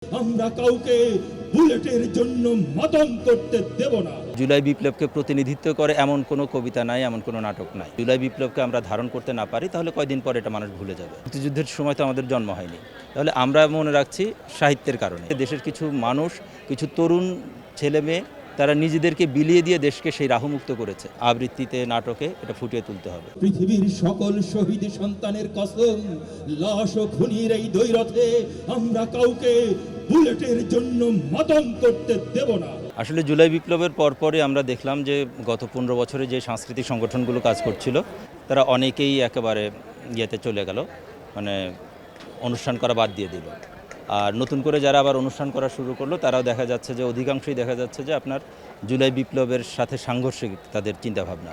আমরা কাউকে বুলেটের জন্য মাতম করতে দেব না। জুলাই বিপ্লবকে প্রতিনিধিত্ব করে এমন কোনো কবিতা নাই, এমন কোনো নাটক নাই। জুলাই বিপ্লবকে আমরা ধারণ করতে না পারি তাহলে কয়দিন পর এটা মানুষ ভুলে যাবে। মুক্তিযুদ্ধের সময় তো আমাদের জন্ম হয়নি, তাহলে আমরা মনে রাখছি সাহিত্যের কারণে। দেশের কিছু মানুষ, কিছু তরুণ ছেলে মেয়ে, তারা নিজেদেরকে বিলিয়ে দিয়ে দেশকে সেই রাহুমুক্ত করেছে। আবৃত্তিতে, নাটকে এটা ফুটিয়ে তুলতে হবে। পৃথিবীর সকল শহীদ সন্তানের কসম, লাশ ও খুনির এই দ্বৈরথে আমরা কাউকে বুলেটের জন্য মাতম করতে দেব না। আসলে জুলাই বিপ্লবের পরপরই আমরা দেখলাম যে গত 15 বছরে যে সাংস্কৃতিক সংগঠনগুলো কাজ করছিল তারা অনেকেই একেবারে ইয়েতে চলে গেল, মানে অনুষ্ঠান করা বাদ দিয়ে দিল। আর নতুন করে যারা আবার অনুষ্ঠান করা শুরু করলো তারাও দেখা যাচ্ছে যে অধিকাংশই দেখা যাচ্ছে যে আপনার জুলাই বিপ্লবের সাথে সাংঘর্ষিক তাদের চিন্তাভাবনা।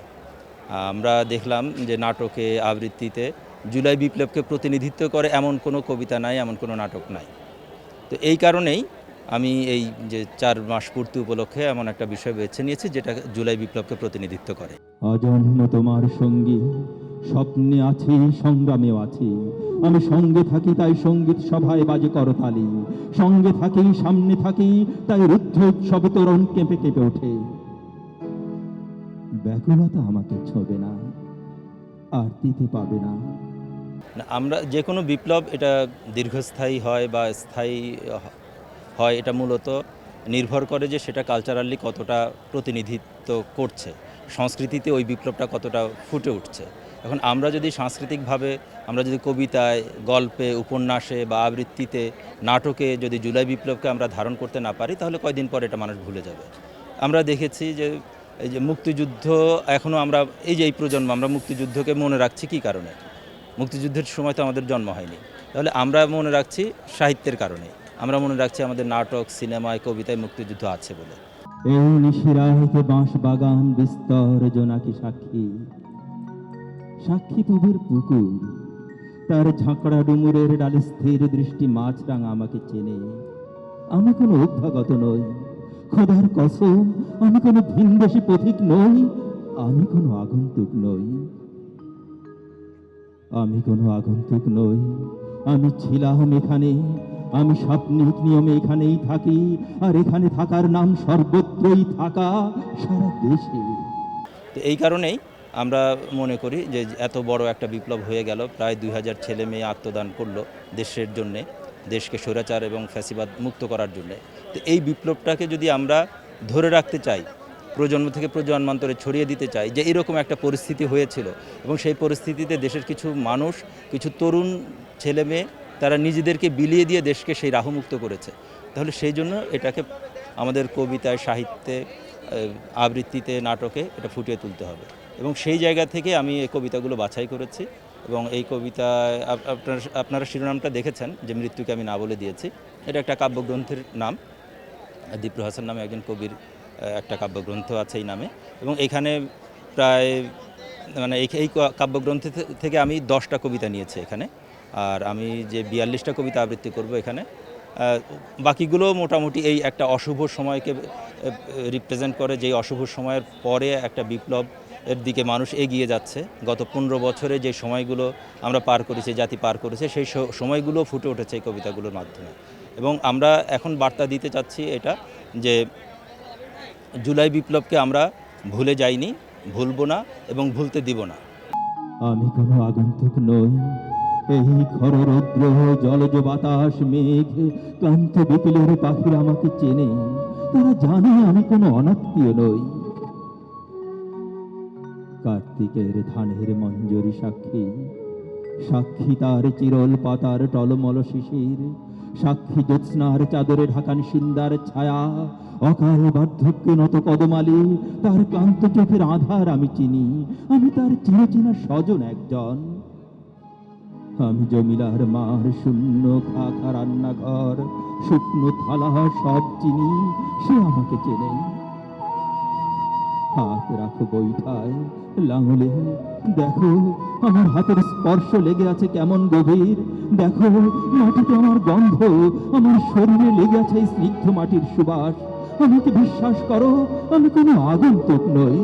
আমরা দেখলাম যে নাটকে, আবৃত্তিতে জুলাই বিপ্লবকে প্রতিনিধিত্ব করে এমন কোনো কবিতা নাই, এমন কোনো নাটক নাই। তো এই কারণেই আমি এই যে 4 মাস পূর্তি উপলক্ষে এমন একটা বিষয় বেছে নিয়েছি যেটা জুলাই বিপ্লবকে প্রতিনিধিত্ব করে। অজন্ম তোমার সঙ্গী, স্বপ্নে আছি, সংগ্রামেও আছি। আমি সঙ্গে থাকি তাই সঙ্গীত সভায় বাজে করতালি, সঙ্গে থাকি, সামনে থাকি তাই রুদ্ধ উৎসবে তরুণ কেঁপে কেঁপে ওঠে। ব্যাকুলতা আমাকে ছোঁবে না, আর দিতে পাবে না। আমরা যে কোনো বিপ্লব এটা দীর্ঘস্থায়ী হয় বা স্থায়ী হয়, এটা মূলত নির্ভর করে যে সেটা কালচারালি কতটা প্রতিনিধিত্ব করছে, সংস্কৃতিতে ওই বিপ্লবটা কতটা ফুটে উঠছে। এখন আমরা যদি সাংস্কৃতিকভাবে, আমরা যদি কবিতায়, গল্পে, উপন্যাসে বা আবৃত্তিতে, নাটকে যদি জুলাই বিপ্লবকে আমরা ধারণ করতে না পারি তাহলে কয়দিন পর এটা মানুষ ভুলে যাবে। আমরা দেখেছি যে এই যে মুক্তিযুদ্ধ, এখনও আমরা এই যে এই প্রজন্ম আমরা মুক্তিযুদ্ধকে মনে রাখছি কী কারণে? মুক্তিযুদ্ধের সময় তো আমাদের জন্ম হয়নি, তাহলে আমরা মনে রাখছি সাহিত্যের কারণে। আমরা মনে রাখছি আমাদের নাটক, সিনেমায়, কবিতায় মুক্তিযুদ্ধ আছে বলে। এই নিশিরাহিতে বাঁশ বাগান বিস্তর জোনাকি সাক্ষী, সাক্ষী প্রভুর পুকুর, তার ঝাঁকড়া ডুমুরের ডালে স্থির দৃষ্টি মাছরাঙা আমাকে চেনে। আমি কোনো অভ্যাগত নই, খোদার কসম, আমি কোনো ভিনদেশী পথিক নই, আমি কোনো আগন্তুক নই, আমি কোনো আগন্তুক নই। আমি ছিলাম এখানে, আমি স্বপ্নিক নিয়মে এখানেই থাকি, আর এখানে থাকার নাম সর্বত্রই থাকা, সারা দেশে। তো এই কারণেই আমরা মনে করি যে এত বড় একটা বিপ্লব হয়ে গেল, প্রায় 2000 ছেলে মেয়ে আত্মদান করলো দেশের জন্যে, দেশকে স্বৈরাচার এবং ফ্যাসিবাদ মুক্ত করার জন্যে। তো এই বিপ্লবটাকে যদি আমরা ধরে রাখতে চাই, প্রজন্ম থেকে প্রজন্মান্তরে ছড়িয়ে দিতে চাই যে এরকম একটা পরিস্থিতি হয়েছিল, এবং সেই পরিস্থিতিতে দেশের কিছু মানুষ, কিছু তরুণ ছেলে মেয়ে, তারা নিজেদেরকে বিলিয়ে দিয়ে দেশকে সেই রাহুমুক্ত করেছে, তাহলে সেই জন্য এটাকে আমাদের কবিতায়, সাহিত্যে, আবৃত্তিতে, নাটকে এটা ফুটিয়ে তুলতে হবে। এবং সেই জায়গা থেকে আমি এই কবিতাগুলো বাছাই করেছি। এবং এই কবিতায় আপনারা শিরোনামটা দেখেছেন যে মৃত্যুকে আমি না বলে দিয়েছি। এটা একটা কাব্যগ্রন্থের নাম, দীপ্র হাসান নামে একজন কবির একটা কাব্যগ্রন্থ আছে এই নামে। এবং এখানে প্রায় মানে এই কাব্যগ্রন্থ থেকে আমি 10টা কবিতা নিয়েছি এখানে, আর আমি যে 42টা কবিতা আবৃত্তি করব এখানে। বাকিগুলো মোটামুটি এই একটা অশুভ সময়কে রিপ্রেজেন্ট করে, যেই অশুভ সময়ের পরে একটা বিপ্লব এর দিকে মানুষ এগিয়ে যাচ্ছে। গত 15 বছরে যে সময়গুলো আমরা পার করেছি, জাতি পার করেছে, সেই সময়গুলো ফুটে উঠেছে এই কবিতাগুলোর মাধ্যমে। এবং আমরা এখন বার্তা দিতে চাচ্ছি এটা যে জুলাই বিপ্লবকে আমরা ভুলে যাইনি, ভুলব না এবং ভুলতে দিব না। আমি কোনো আগন্তুক নই, এই খররৌদ্র জলজ বাতাস মেঘ ক্লান্ত বিপিলের পাখিরা আমাকে চেনে, তারা জানে আমি কোনো অনাত্মীয় নই। কার্তিকের ধানের মঞ্জরি সাক্ষী, সাক্ষী তার চিরল পাতার টলমল শিশির, সাক্ষী জ্যোৎস্নার চাদরে ঢাকান সিন্দার ছায়া, অকাল বার্ধক্যে নত কদমালি, তার ক্লান্ত চোখের আধার আমি চিনি, আমি তার চিরচেনা স্বজন একজন। আমি জমিলার মার শূন্য খাখা রান্নাঘর, শুকনো থালা সব চিনি, সে আমাকে চেনে। হাত রাখো বৈঠায়, লাঙলে, দেখো আমার হাতের স্পর্শ লেগে আছে কেমন গভীর, দেখো মাটিতে আমার গন্ধ, আমার শরীরে লেগে আছে এই স্নিগ্ধ মাটির সুবাস। আমাকে বিশ্বাস করো, আমি কোনো আগন্তুক নই।